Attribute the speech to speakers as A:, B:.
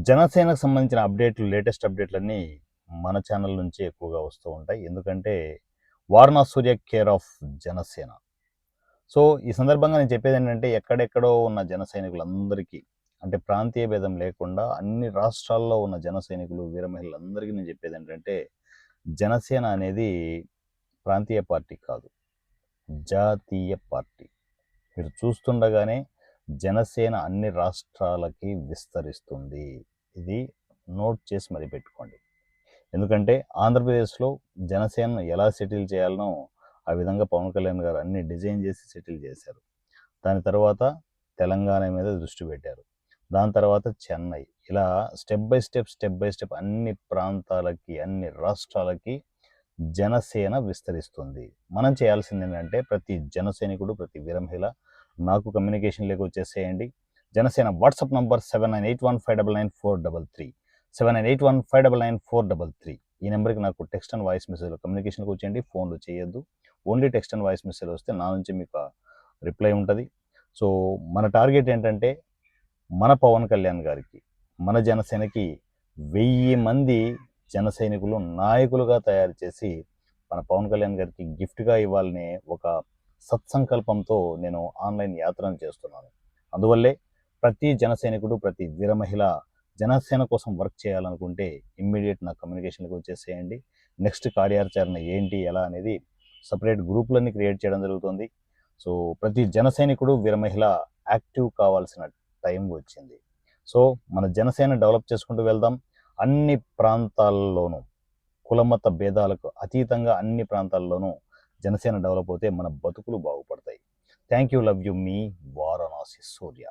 A: జనసేనకు సంబంధించిన అప్డేట్లు, లేటెస్ట్ అప్డేట్లన్నీ మన ఛానల్ నుంచి ఎక్కువగా వస్తూ ఉంటాయి. ఎందుకంటే, వారణా సూర్య కేర్ ఆఫ్ జనసేన. సో, ఈ సందర్భంగా నేను చెప్పేదేంటంటే, ఎక్కడెక్కడో ఉన్న జన సైనికులందరికీ, అంటే ప్రాంతీయ భేదం లేకుండా అన్ని రాష్ట్రాల్లో ఉన్న జన సైనికులు, వీర మహిళలందరికీ నేను చెప్పేదేంటంటే, జనసేన అనేది ప్రాంతీయ పార్టీ కాదు. జాతీయ పార్టీ. మీరు చూస్తుండగానే జనసేన అన్ని రాష్ట్రాలకి విస్తరిస్తుంది. ఇది నోట్ చేసి మరీ పెట్టుకోండి. ఎందుకంటే ఆంధ్రప్రదేశ్‌లో జనసేనను ఎలా సెటిల్ చేయాలనో ఆ విధంగా పవన్ కళ్యాణ్ గారు అన్ని డిజైన్ చేసి సెటిల్ చేశారు. దాని తర్వాత తెలంగాణ మీద దృష్టి పెట్టారు. దాని తర్వాత చెన్నై. ఇలా స్టెప్ బై స్టెప్ అన్ని ప్రాంతాలకి, అన్ని రాష్ట్రాలకి జనసేన విస్తరిస్తుంది. మనం చేయాల్సిందేంటంటే ప్రతి జన సైనికుడు, ప్రతి వీర మహిళ నాకు కమ్యూనికేషన్‌లోకి వచ్చేసేయండి. Janasena WhatsApp number 7981599433 7981599433. ఈ నెంబర్‌కి నాకు టెక్స్ట్ అండ్ వాయిస్ మెసేజ్‌లో కమ్యూనికేషన్‌కి వచ్చేయండి. ఫోన్‌లు చేయొద్దు. Only text and voice message వస్తే నా నుంచి మీకు రిప్లై ఉంటది. సో, మన టార్గెట్ ఏంటంటే మన పవన్ కళ్యాణ్ గారికి, మన జనసేనకి 1000 మంది జన సైనికులు నాయకులుగా తయారు చేసి మన పవన్ కళ్యాణ్ గారికి గిఫ్ట్‌గా ఇవ్వాలనే ఒక సత్సంకల్పంతో నేను ఆన్‌లైన్ యాత్రను చేస్తున్నాను. అందువల్లే ప్రతి జన సైనికుడు, ప్రతి వీర మహిళ జనసేన కోసం వర్క్ చేయాలనుకుంటే ఇమ్మీడియేట్ నా కమ్యూనికేషన్‌లోకి వచ్చేసేయండి. నెక్స్ట్ కార్యాచరణ ఏంటి, ఎలా అనేది సెపరేట్ గ్రూపులన్నీ క్రియేట్ చేయడం జరుగుతుంది. సో, ప్రతి జన సైనికుడు, వీర మహిళ యాక్టివ్ కావాల్సిన టైం వచ్చింది. సో, మన జనసేన డెవలప్ చేసుకుంటూ వెళ్దాం. అన్ని ప్రాంతాల్లోనూ కులమత భేదాలకు అతీతంగా అన్ని ప్రాంతాల్లోనూ జనసేన డెవలప్ అవుతే మన బతుకులు బాగుపడతాయి. Thank you. Love you. మీ వారణాసి సూర్య.